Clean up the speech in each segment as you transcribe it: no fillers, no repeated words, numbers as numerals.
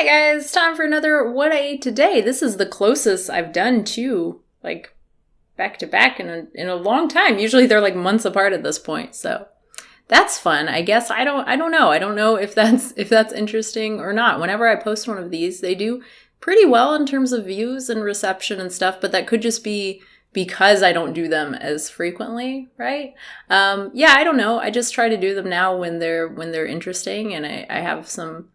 Hey guys, time for another What I Ate Today. This is the closest I've done to, like, back to back in a long time. Usually they're like months apart at this point, so that's fun. I guess I don't know. I don't know if that's interesting or not. Whenever I post one of these, they do pretty well in terms of views and reception and stuff, but that could just be because I don't do them as frequently, right? Yeah, I don't know. I just try to do them now when they're interesting, and I have some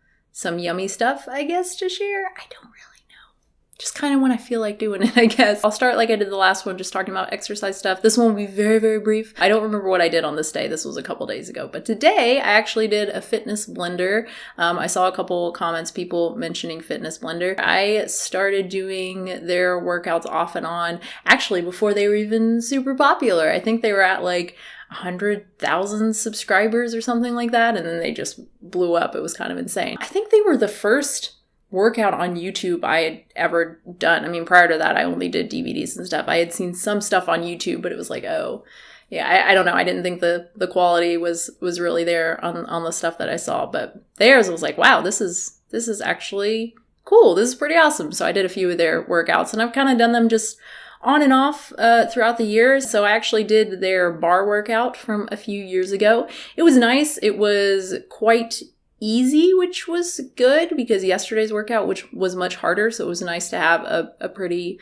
yummy stuff, I guess, to share. I don't really know. Just kind of when I feel like doing it, I guess. I'll start like I did the last one, just talking about exercise stuff. This one will be very, very brief. I don't remember what I did on this day. This was a couple days ago. But today, I actually did a fitness blender. I saw a couple comments, people mentioning fitness blender. I started doing their workouts off and on, actually, before they were even super popular. I think they were at like 100,000 subscribers or something like that, and then they just blew up. It was kind of insane. I think they were the first workout on YouTube I had ever done. I mean, prior to that, I only did DVDs and stuff. I had seen some stuff on YouTube, but it was like, oh, yeah, I don't know. I didn't think the quality was really there on the stuff that I saw, but theirs was like, wow, this is actually cool. This is pretty awesome. So I did a few of their workouts, and I've kind of done them just on and off throughout the years. So I actually did their bar workout from a few years ago. It was nice. It was quite easy, which was good because yesterday's workout, which was much harder. So it was nice to have a pretty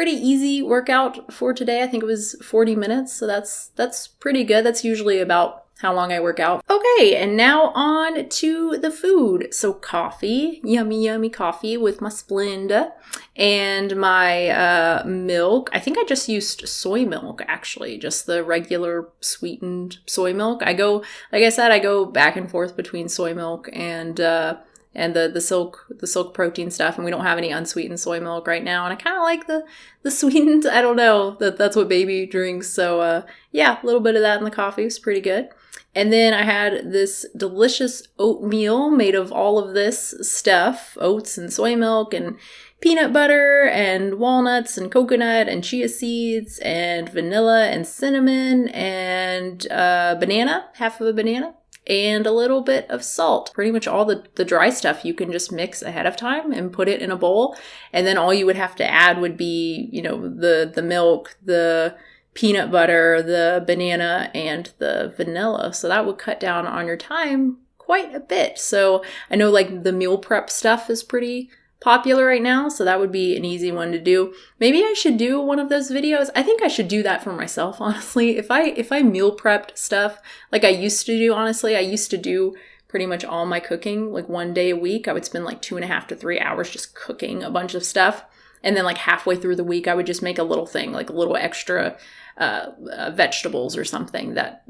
easy workout for today. I think it was 40 minutes. So that's pretty good. That's usually about how long I work out. Okay, and now on to the food. So coffee, yummy coffee with my Splenda and my milk. I think I just used soy milk, actually, just the regular sweetened soy milk. Like I said, I go back and forth between soy milk and the silk protein stuff, and we don't have any unsweetened soy milk right now, and I kind of like the sweetened. I don't know, that's what baby drinks, so yeah, a little bit of that in the coffee is pretty good. And then I had this delicious oatmeal made of all of this stuff, oats and soy milk and peanut butter and walnuts and coconut and chia seeds and vanilla and cinnamon and banana, half of a banana, and a little bit of salt. Pretty much all the dry stuff you can just mix ahead of time and put it in a bowl. And then all you would have to add would be, the milk, the peanut butter, the banana, and the vanilla. So that would cut down on your time quite a bit. So I know like the meal prep stuff is pretty popular right now, so that would be an easy one to do. Maybe I should do one of those videos. I think I should do that for myself, honestly. If I meal prepped stuff like I used to do, honestly, I used to do pretty much all my cooking like one day a week. I would spend like 2.5 to 3 hours just cooking a bunch of stuff. And then like halfway through the week, I would just make a little thing, like a little extra vegetables or something that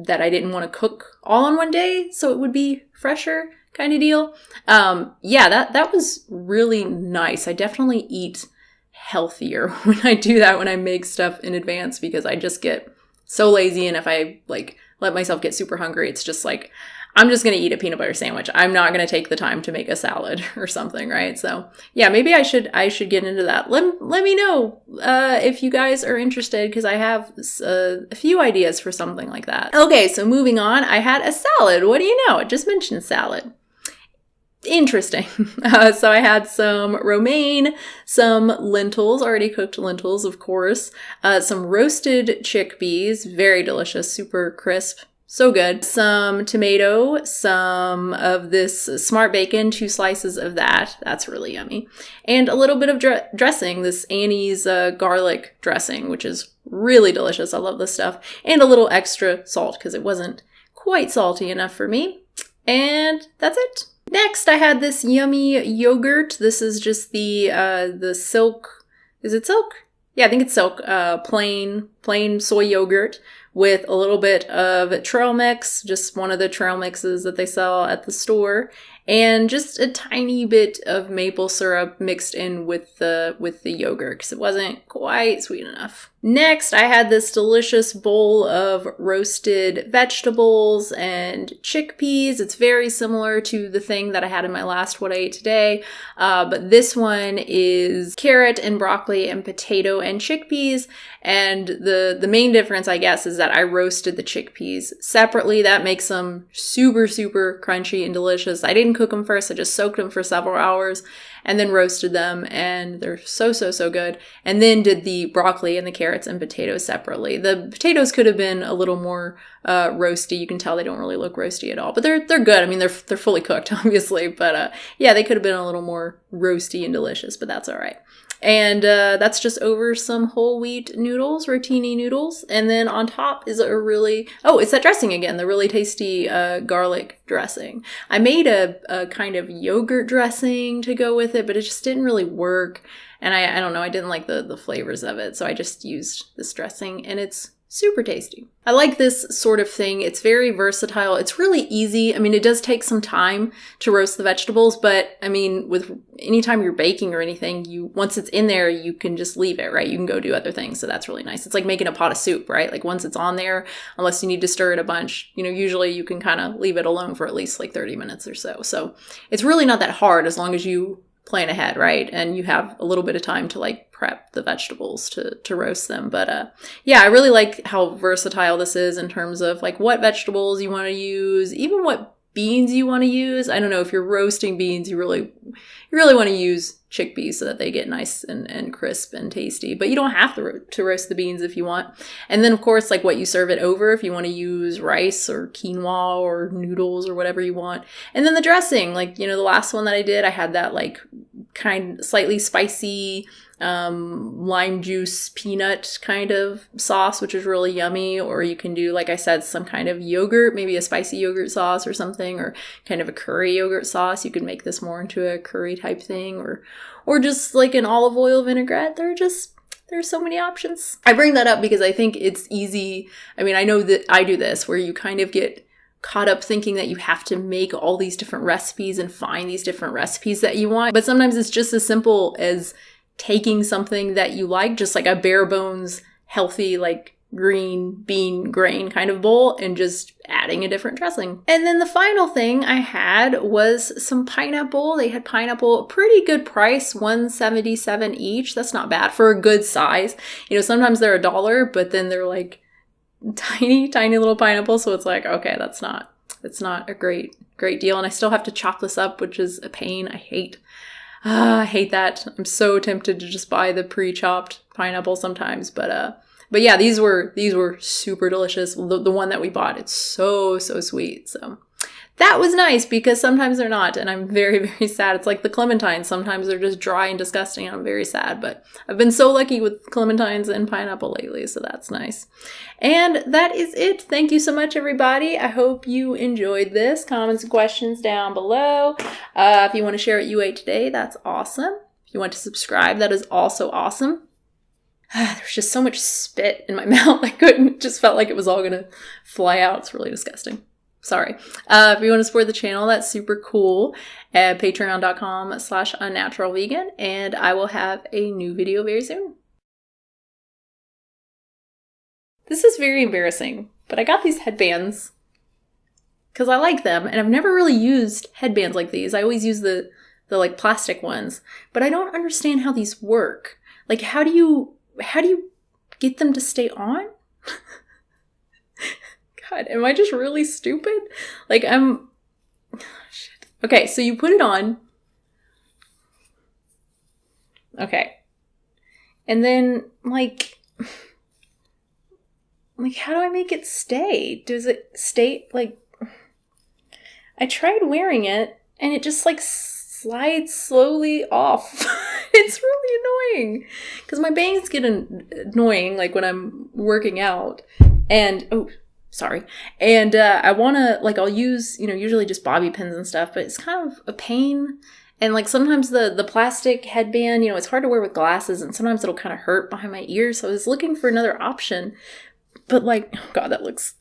I didn't want to cook all on one day, so it would be fresher kind of deal. Yeah, that was really nice. I definitely eat healthier when I do that, when I make stuff in advance, because I just get so lazy, and if I like let myself get super hungry, it's just like, I'm just going to eat a peanut butter sandwich. I'm not going to take the time to make a salad or something, right? So yeah, maybe I should get into that. Let me know if you guys are interested, because I have a few ideas for something like that. Okay, so moving on, I had a salad. What do you know? I just mentioned salad. Interesting. So I had some romaine, some lentils, already cooked lentils, of course, some roasted chickpeas, very delicious, super crisp. So good. Some tomato, some of this smart bacon, 2 slices of that. That's really yummy. And a little bit of dressing, this Annie's garlic dressing, which is really delicious. I love this stuff. And a little extra salt because it wasn't quite salty enough for me. And that's it. Next, I had this yummy yogurt. This is just the silk. Is it silk? Yeah, I think it's silk. Plain soy yogurt with a little bit of trail mix, just one of the trail mixes that they sell at the store, and just a tiny bit of maple syrup mixed in with the yogurt because it wasn't quite sweet enough. Next, I had this delicious bowl of roasted vegetables and chickpeas. It's very similar to the thing that I had in my last What I Ate Today, but this one is carrot and broccoli and potato and chickpeas. And the main difference, I guess, is that I roasted the chickpeas separately. That makes them super, super crunchy and delicious. I didn't cook them first. I just soaked them for several hours and then roasted them, and they're so, so, so good. And then did the broccoli and the carrots and potatoes separately. The potatoes could have been a little more roasty. You can tell they don't really look roasty at all, but they're good. I mean, they're fully cooked, obviously, but yeah, they could have been a little more roasty and delicious, but that's all right. And that's just over some whole wheat noodles, rotini noodles. And then on top is it's that dressing again, the really tasty garlic dressing. I made a kind of yogurt dressing to go with it, but it just didn't really work. And I don't know, I didn't like the flavors of it. So I just used this dressing, and it's super tasty. I like this sort of thing. It's very versatile. It's really easy. I mean, it does take some time to roast the vegetables, but I mean, with anytime you're baking or anything, once it's in there, you can just leave it, right? You can go do other things. So that's really nice. It's like making a pot of soup, right? Like once it's on there, unless you need to stir it a bunch, usually you can kind of leave it alone for at least like 30 minutes or so. So it's really not that hard as long as you plan ahead, right? And you have a little bit of time to like prep the vegetables to roast them. But yeah, I really like how versatile this is in terms of like what vegetables you want to use, even what beans you want to use. I don't know, if you're roasting beans, you really want to use chickpeas so that they get nice and crisp and tasty, but you don't have to roast the beans if you want. And then of course, like what you serve it over, if you want to use rice or quinoa or noodles or whatever you want. And then the dressing, like, the last one that I did, I had that like slightly spicy lime juice peanut kind of sauce, which is really yummy. Or you can do, like I said, some kind of yogurt, maybe a spicy yogurt sauce or something, or kind of a curry yogurt sauce. You could make this more into a curry type thing, or just like an olive oil vinaigrette. There's so many options. I bring that up because I think it's easy. I mean, I know that I do this where you kind of get caught up thinking that you have to make all these different recipes and find these different recipes that you want. But sometimes it's just as simple as taking something that you like, just like a bare bones, healthy, like green bean grain kind of bowl, and just adding a different dressing. And then the final thing I had was some pineapple. They had pineapple, pretty good price, $1.77 each. That's not bad for a good size. Sometimes they're $1, but then they're like tiny little pineapple. So it's like, okay, it's not a great deal. And I still have to chop this up, which is a pain. I hate that. I'm so tempted to just buy the pre-chopped pineapple sometimes, but yeah, these were super delicious. The one that we bought, it's so sweet. So that was nice because sometimes they're not, and I'm very, very sad. It's like the clementines. Sometimes they're just dry and disgusting, and I'm very sad, but I've been so lucky with clementines and pineapple lately, so that's nice. And that is it. Thank you so much, everybody. I hope you enjoyed this. Comments and questions down below. If you want to share what you ate today, that's awesome. If you want to subscribe, that is also awesome. There's just so much spit in my mouth. It just felt like it was all going to fly out. It's really disgusting. Sorry. If you want to support the channel, that's super cool at patreon.com/unnaturalvegan, and I will have a new video very soon. This is very embarrassing, but I got these headbands because I like them, and I've never really used headbands like these. I always use the like plastic ones, but I don't understand how these work. Like, how do you get them to stay on? God, am I just really stupid? Like, shit. Okay, so you put it on. Okay. And then, like, how do I make it stay? Does it stay, like, I tried wearing it, and it just, like, slides slowly off. It's really annoying. Because my bangs get annoying, like, when I'm working out. And, sorry. And I want to, like, I'll use, usually just bobby pins and stuff, but it's kind of a pain. And, like, sometimes the plastic headband, it's hard to wear with glasses, and sometimes it'll kind of hurt behind my ears. So I was looking for another option. But, like, oh God, that looks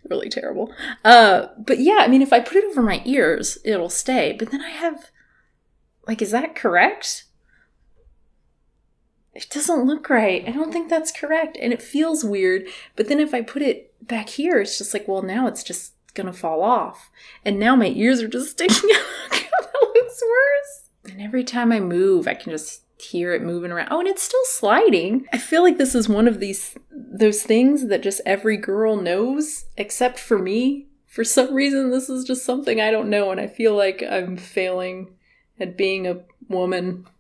really terrible. But yeah, I mean, if I put it over my ears, it'll stay. But then I have, like, is that correct? it doesn't look right. I don't think that's correct. And it feels weird. But then if I put it back here, it's just like, well, now it's just gonna fall off. And now my ears are just sticking out. That looks worse. And every time I move, I can just hear it moving around. Oh, and it's still sliding. I feel like this is one of those things that just every girl knows, except for me. For some reason, this is just something I don't know, and I feel like I'm failing at being a woman.